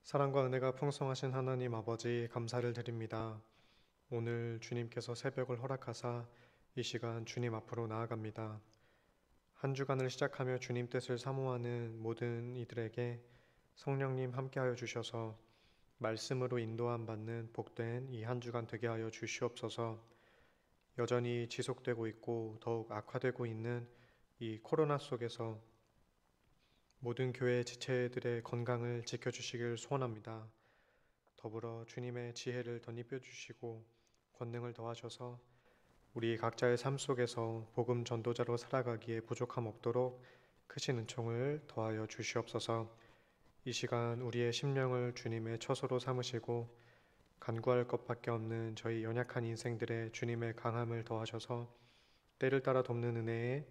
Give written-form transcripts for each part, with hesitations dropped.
사랑과 은혜가 풍성하신 하나님 아버지 감사를 드립니다. 오늘 주님께서 새벽을 허락하사 이 시간 주님 앞으로 나아갑니다. 한 주간을 시작하며 주님 뜻을 사모하는 모든 이들에게 성령님 함께하여 주셔서 말씀으로 인도함 받는 복된 이 한 주간 되게 하여 주시옵소서. 여전히 지속되고 있고 더욱 악화되고 있는 이 코로나 속에서 모든 교회 지체들의 건강을 지켜주시길 소원합니다. 더불어 주님의 지혜를 덧입혀 주시고 권능을 더하셔서 우리 각자의 삶 속에서 복음 전도자로 살아가기에 부족함 없도록 크신 은총을 더하여 주시옵소서. 이 시간 우리의 심령을 주님의 처소로 삼으시고 간구할 것밖에 없는 저희 연약한 인생들의 주님의 강함을 더하셔서 때를 따라 돕는 은혜에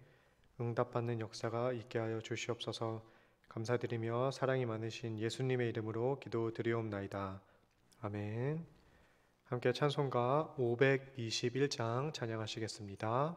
응답받는 역사가 있게 하여 주시옵소서. 감사드리며 사랑이 많으신 예수님의 이름으로 기도드리옵나이다. 아멘. 함께 찬송가 521장 찬양하시겠습니다.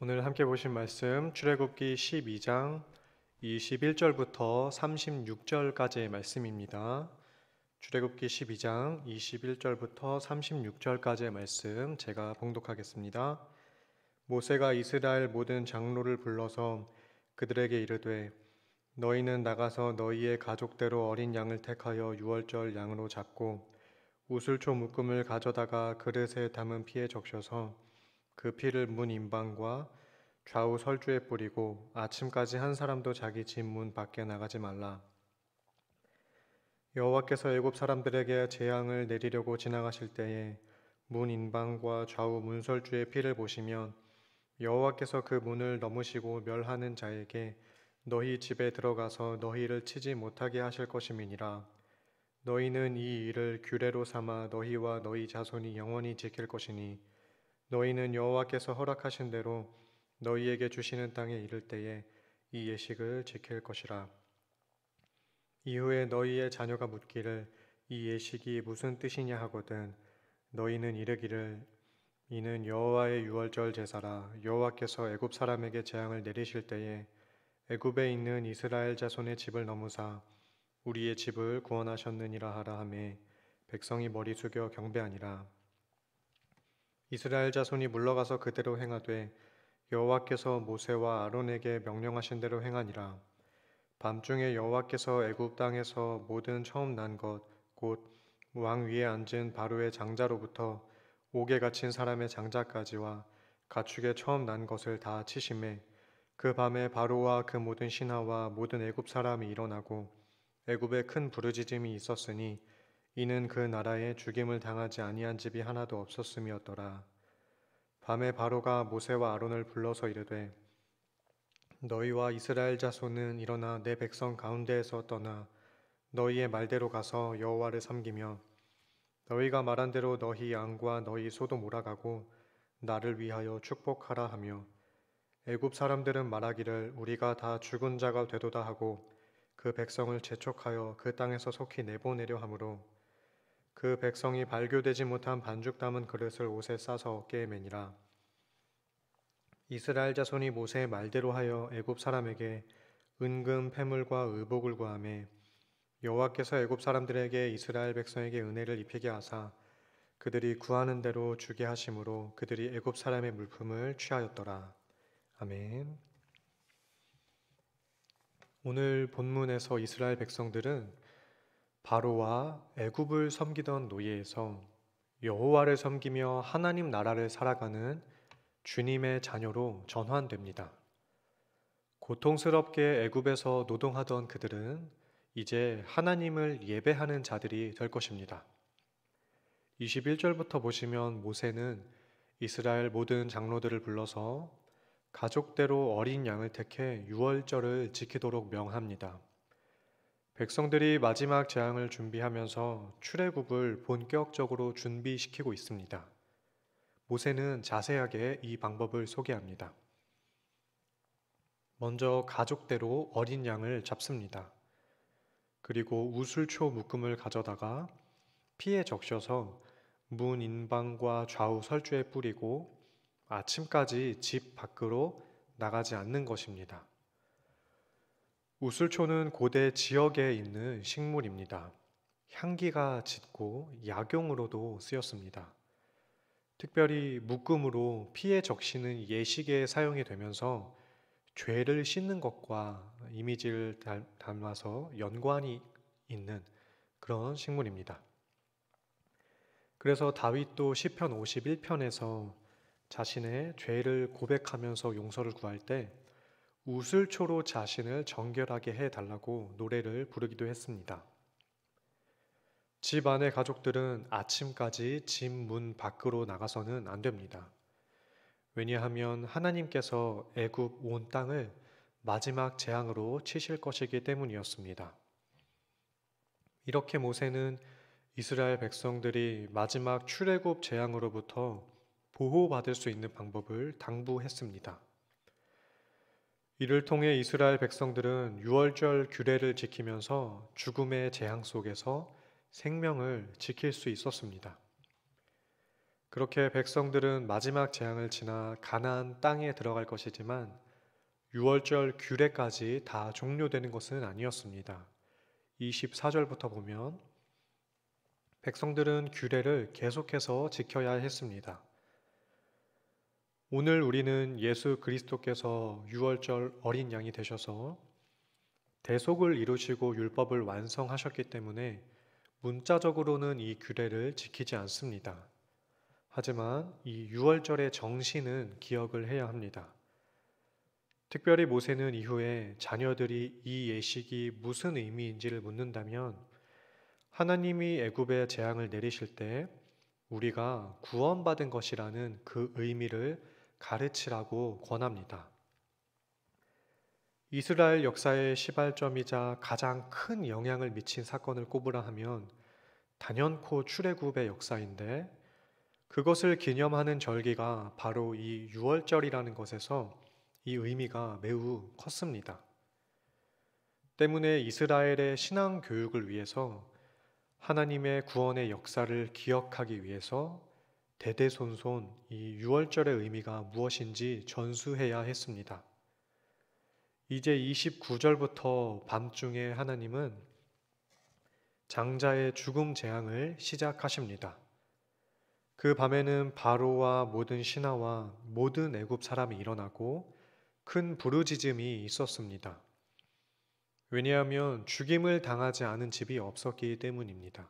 오늘 함께 보신 말씀 출애굽기 12장 21절부터 36절까지의 말씀입니다. 출애굽기 12장 21절부터 36절까지의 말씀 제가 봉독하겠습니다. 모세가 이스라엘 모든 장로를 불러서 그들에게 이르되 너희는 나가서 너희의 가족대로 어린 양을 택하여 유월절 양으로 잡고 우슬초 묶음을 가져다가 그릇에 담은 피에 적셔서 그 피를 문 임방과 좌우 설주에 뿌리고 아침까지 한 사람도 자기 집 문 밖에 나가지 말라. 여호와께서 애굽 사람들에게 재앙을 내리려고 지나가실 때에 문 인방과 좌우 문설주의 피를 보시면 여호와께서 그 문을 넘으시고 멸하는 자에게 너희 집에 들어가서 너희를 치지 못하게 하실 것임이니라. 너희는 이 일을 규례로 삼아 너희와 너희 자손이 영원히 지킬 것이니 너희는 여호와께서 허락하신 대로 너희에게 주시는 땅에 이를 때에 이 예식을 지킬 것이라. 이후에 너희의 자녀가 묻기를 이 예식이 무슨 뜻이냐 하거든 너희는 이르기를 이는 여호와의 유월절 제사라. 여호와께서 애굽 사람에게 재앙을 내리실 때에 애굽에 있는 이스라엘 자손의 집을 넘으사 우리의 집을 구원하셨느니라 하라 하매 백성이 머리 숙여 경배하니라. 이스라엘 자손이 물러가서 그대로 행하되 여호와께서 모세와 아론에게 명령하신 대로 행하니라. 밤중에 여호와께서 애굽 땅에서 모든 처음 난 것 곧 왕 위에 앉은 바로의 장자로부터 옥에 갇힌 사람의 장자까지와 가축의 처음 난 것을 다 치심에 그 밤에 바로와 그 모든 신하와 모든 애굽 사람이 일어나고 애굽에 큰 부르짖음이 있었으니 이는 그 나라에 죽임을 당하지 아니한 집이 하나도 없었음이었더라. 밤에 바로가 모세와 아론을 불러서 이르되 너희와 이스라엘 자손은 일어나 내 백성 가운데에서 떠나 너희의 말대로 가서 여호와를 섬기며 너희가 말한 대로 너희 양과 너희 소도 몰아가고 나를 위하여 축복하라 하며 애굽 사람들은 말하기를 우리가 다 죽은 자가 되도다 하고 그 백성을 재촉하여 그 땅에서 속히 내보내려 하므로 그 백성이 발교되지 못한 반죽 담은 그릇을 옷에 싸서 어깨에 매니라. 이스라엘 자손이 모세의 말대로 하여 애굽 사람에게 은금 패물과 의복을 구하매 여호와께서 애굽 사람들에게 이스라엘 백성에게 은혜를 입히게 하사 그들이 구하는 대로 주게 하심으로 그들이 애굽 사람의 물품을 취하였더라. 아멘. 오늘 본문에서 이스라엘 백성들은 바로와 애굽을 섬기던 노예에서 여호와를 섬기며 하나님 나라를 살아가는 주님의 자녀로 전환됩니다. 고통스럽게 애굽에서 노동하던 그들은 이제 하나님을 예배하는 자들이 될 것입니다. 21절부터 보시면 모세는 이스라엘 모든 장로들을 불러서 가족대로 어린 양을 택해 유월절을 지키도록 명합니다. 백성들이 마지막 재앙을 준비하면서 출애굽을 본격적으로 준비시키고 있습니다. 모세는 자세하게 이 방법을 소개합니다. 먼저 가족대로 어린 양을 잡습니다. 그리고 우슬초 묶음을 가져다가 피에 적셔서 문 인방과 좌우 설주에 뿌리고 아침까지 집 밖으로 나가지 않는 것입니다. 우슬초는 고대 지역에 있는 식물입니다. 향기가 짙고 약용으로도 쓰였습니다. 특별히 묶음으로 피에 적시는 예식에 사용이 되면서 죄를 씻는 것과 이미지를 담아서 연관이 있는 그런 식물입니다. 그래서 다윗도 시편 51편에서 자신의 죄를 고백하면서 용서를 구할 때 우슬초로 자신을 정결하게 해달라고 노래를 부르기도 했습니다. 집 안의 가족들은 아침까지 집 문 밖으로 나가서는 안 됩니다. 왜냐하면 하나님께서 애굽 온 땅을 마지막 재앙으로 치실 것이기 때문이었습니다. 이렇게 모세는 이스라엘 백성들이 마지막 출애굽 재앙으로부터 보호받을 수 있는 방법을 당부했습니다. 이를 통해 이스라엘 백성들은 유월절 규례를 지키면서 죽음의 재앙 속에서 생명을 지킬 수 있었습니다. 그렇게 백성들은 마지막 재앙을 지나 가나안 땅에 들어갈 것이지만 유월절 규례까지 다 종료되는 것은 아니었습니다. 24절부터 보면 백성들은 규례를 계속해서 지켜야 했습니다. 오늘 우리는 예수 그리스도께서 유월절 어린 양이 되셔서 대속을 이루시고 율법을 완성하셨기 때문에 문자적으로는 이 규례를 지키지 않습니다. 하지만 이 유월절의 정신은 기억을 해야 합니다. 특별히 모세는 이후에 자녀들이 이 예식이 무슨 의미인지를 묻는다면 하나님이 애굽에 재앙을 내리실 때 우리가 구원받은 것이라는 그 의미를 가르치라고 권합니다. 이스라엘 역사의 시발점이자 가장 큰 영향을 미친 사건을 꼽으라 하면 단연코 출애굽의 역사인데 그것을 기념하는 절기가 바로 이 유월절이라는 것에서 이 의미가 매우 컸습니다. 때문에 이스라엘의 신앙 교육을 위해서 하나님의 구원의 역사를 기억하기 위해서 대대손손 이 유월절의 의미가 무엇인지 전수해야 했습니다. 이제 29절부터 밤중에 하나님은 장자의 죽음 재앙을 시작하십니다. 그 밤에는 바로와 모든 신하와 모든 애굽 사람이 일어나고 큰 부르짖음이 있었습니다. 왜냐하면 죽임을 당하지 않은 집이 없었기 때문입니다.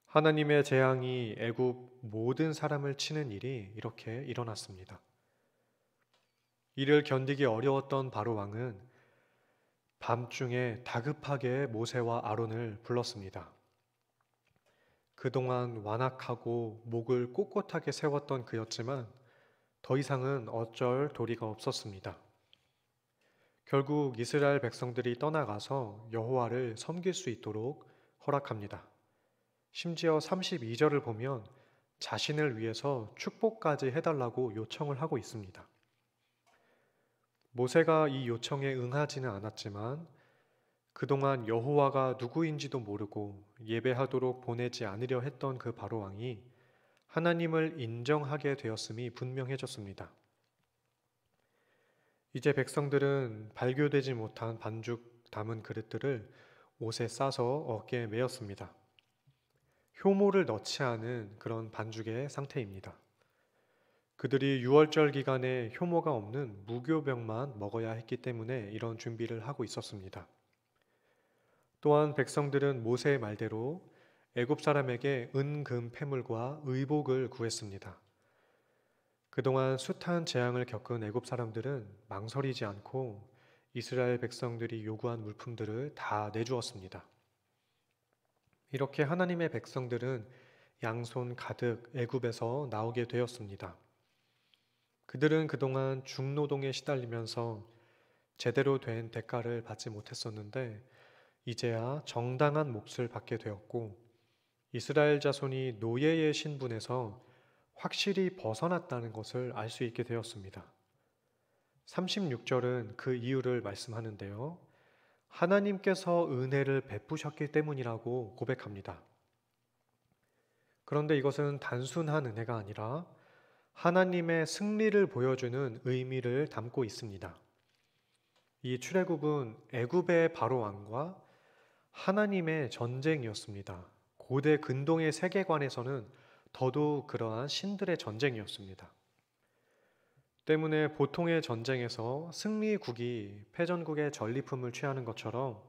하나님의 재앙이 애굽 모든 사람을 치는 일이 이렇게 일어났습니다. 이를 견디기 어려웠던 바로 왕은 밤중에 다급하게 모세와 아론을 불렀습니다. 그동안 완악하고 목을 꼿꼿하게 세웠던 그였지만 더 이상은 어쩔 도리가 없었습니다. 결국 이스라엘 백성들이 떠나가서 여호와를 섬길 수 있도록 허락합니다. 심지어 32절을 보면 자신을 위해서 축복까지 해달라고 요청을 하고 있습니다. 모세가 이 요청에 응하지는 않았지만 그동안 여호와가 누구인지도 모르고 예배하도록 보내지 않으려 했던 그 바로왕이 하나님을 인정하게 되었음이 분명해졌습니다. 이제 백성들은 발교되지 못한 반죽 담은 그릇들을 옷에 싸서 어깨에 메었습니다. 효모를 넣지 않은 그런 반죽의 상태입니다. 그들이 유월절 기간에 효모가 없는 무교병만 먹어야 했기 때문에 이런 준비를 하고 있었습니다. 또한 백성들은 모세의 말대로 애굽 사람에게 은, 금, 패물과 의복을 구했습니다. 그동안 숱한 재앙을 겪은 애굽 사람들은 망설이지 않고 이스라엘 백성들이 요구한 물품들을 다 내주었습니다. 이렇게 하나님의 백성들은 양손 가득 애굽에서 나오게 되었습니다. 그들은 그동안 중노동에 시달리면서 제대로 된 대가를 받지 못했었는데 이제야 정당한 몫을 받게 되었고 이스라엘 자손이 노예의 신분에서 확실히 벗어났다는 것을 알 수 있게 되었습니다. 36절은 그 이유를 말씀하는데요. 하나님께서 은혜를 베푸셨기 때문이라고 고백합니다. 그런데 이것은 단순한 은혜가 아니라 하나님의 승리를 보여주는 의미를 담고 있습니다. 이 출애굽은 애굽의 바로 왕과 하나님의 전쟁이었습니다. 고대 근동의 세계관에서는 더더욱 그러한 신들의 전쟁이었습니다. 때문에 보통의 전쟁에서 승리국이 패전국의 전리품을 취하는 것처럼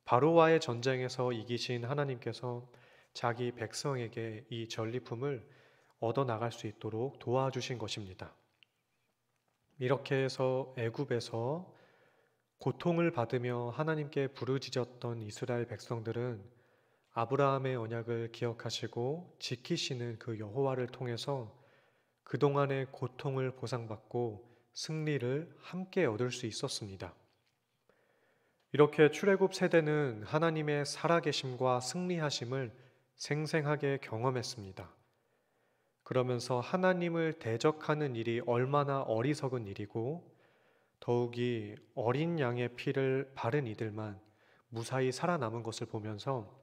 바로와의 전쟁에서 이기신 하나님께서 자기 백성에게 이 전리품을 얻어 나갈 수 있도록 도와주신 것입니다. 이렇게 해서 애굽에서 고통을 받으며 하나님께 부르짖었던 이스라엘 백성들은 아브라함의 언약을 기억하시고 지키시는 그 여호와를 통해서 그동안의 고통을 보상받고 승리를 함께 얻을 수 있었습니다. 이렇게 출애굽 세대는 하나님의 살아계심과 승리하심을 생생하게 경험했습니다. 그러면서 하나님을 대적하는 일이 얼마나 어리석은 일이고 더욱이 어린 양의 피를 바른 이들만 무사히 살아남은 것을 보면서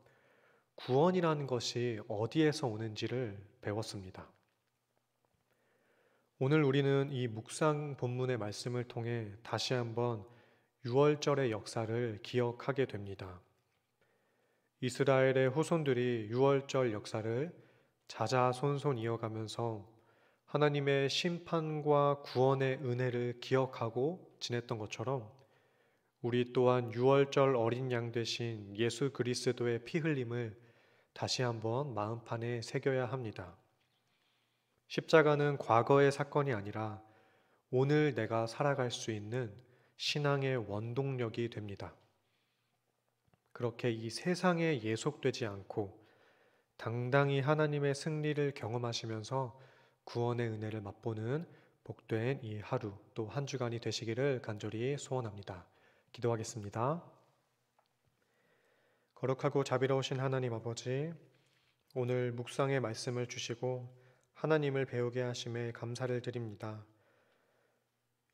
구원이라는 것이 어디에서 오는지를 배웠습니다. 오늘 우리는 이 묵상 본문의 말씀을 통해 다시 한번 유월절의 역사를 기억하게 됩니다. 이스라엘의 후손들이 유월절 역사를 자자손손 이어가면서 하나님의 심판과 구원의 은혜를 기억하고 지냈던 것처럼 우리 또한 유월절 어린 양 되신 예수 그리스도의 피 흘림을 다시 한번 마음판에 새겨야 합니다. 십자가는 과거의 사건이 아니라 오늘 내가 살아갈 수 있는 신앙의 원동력이 됩니다. 그렇게 이 세상에 예속되지 않고 당당히 하나님의 승리를 경험하시면서 구원의 은혜를 맛보는 복된 이 하루 또 한 주간이 되시기를 간절히 소원합니다. 기도하겠습니다. 거룩하고 자비로우신 하나님 아버지, 오늘 묵상의 말씀을 주시고 하나님을 배우게 하심에 감사를 드립니다.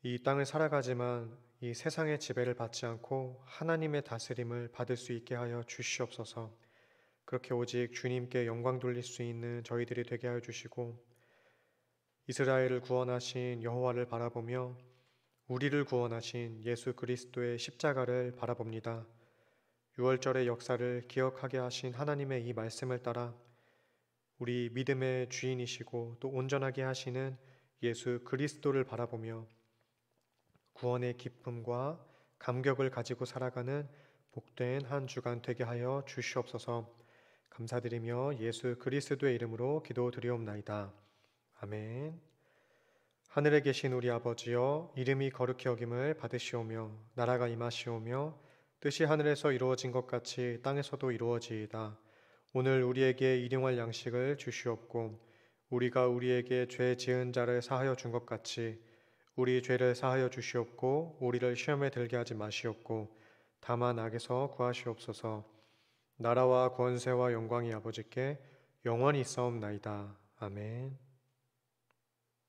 이 땅을 살아가지만 이 세상의 지배를 받지 않고 하나님의 다스림을 받을 수 있게 하여 주시옵소서. 그렇게 오직 주님께 영광 돌릴 수 있는 저희들이 되게 하여 주시고, 이스라엘을 구원하신 여호와를 바라보며 우리를 구원하신 예수 그리스도의 십자가를 바라봅니다. 유월절의 역사를 기억하게 하신 하나님의 이 말씀을 따라 우리 믿음의 주인이시고 또 온전하게 하시는 예수 그리스도를 바라보며 구원의 기쁨과 감격을 가지고 살아가는 복된 한 주간 되게 하여 주시옵소서. 감사드리며 예수 그리스도의 이름으로 기도드리옵나이다. 아멘. 하늘에 계신 우리 아버지여, 이름이 거룩히 여김을 받으시오며 나라가 임하시오며 뜻이 하늘에서 이루어진 것 같이 땅에서도 이루어지이다. 오늘 우리에게 일용할 양식을 주시옵고 우리가 우리에게 죄 지은 자를 사하여 준 것 같이 우리 죄를 사하여 주시옵고 우리를 시험에 들게 하지 마시옵고 다만 악에서 구하시옵소서. 나라와 권세와 영광이 아버지께 영원히 있사옵나이다. 아멘.